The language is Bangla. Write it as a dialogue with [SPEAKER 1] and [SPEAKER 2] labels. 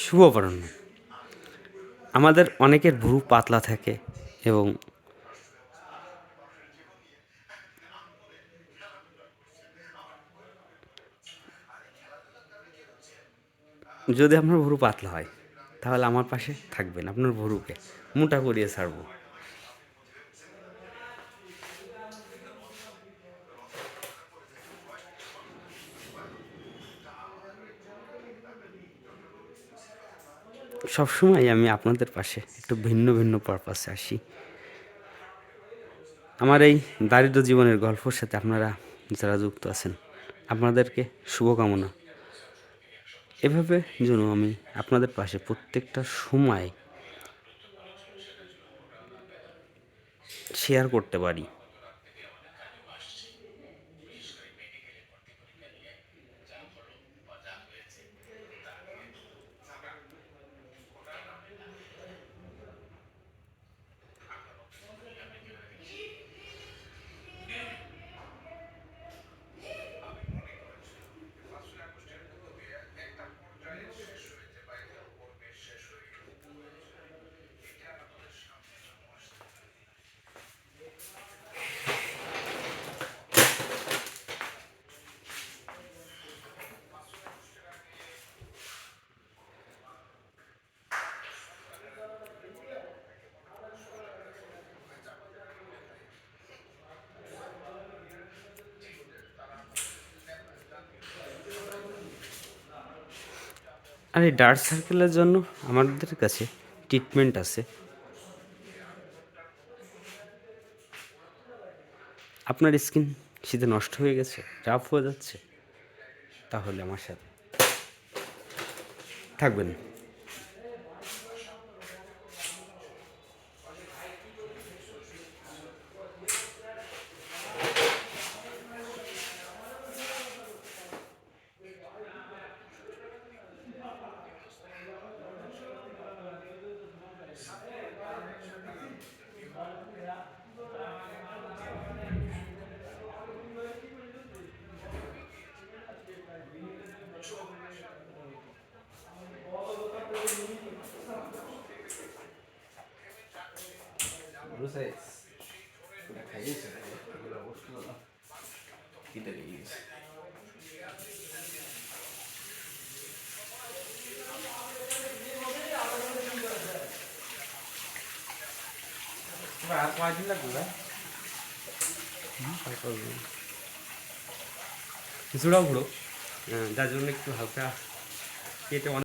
[SPEAKER 1] শুভ অপরাহ্ন। আমাদের অনেকের ভ্রু পাতলা থাকে এবং যদি আপনার ভ্রু পাতলা হয় তাহলে আমার পাশে থাকবেন, আপনার ভ্রুকে মোটা করিয়ে ছাড়বো। সবসময় আমি আপনাদের পাশে একটু ভিন্ন ভিন্ন পারপাসে আসি। আমার এই দারিদ্র জীবনের গল্পের সাথে আপনারা যারা যুক্ত আছেন, আপনাদেরকে শুভকামনা। এভাবে যেন আমি আপনাদের পাশে প্রত্যেকটা সময় শেয়ার করতে পারি। আর এই ডার্ক সার্কেলের জন্য আমাদের কাছে ট্রিটমেন্ট আছে। আপনার স্কিন শীতে নষ্ট হয়ে গেছে, রাফ হয়ে যাচ্ছে, তাহলে আমার সাথে থাকবেন। আর কয়দিন লাগবে? কিছুটাও ঘুরো, যার জন্য একটু হালকা পেটে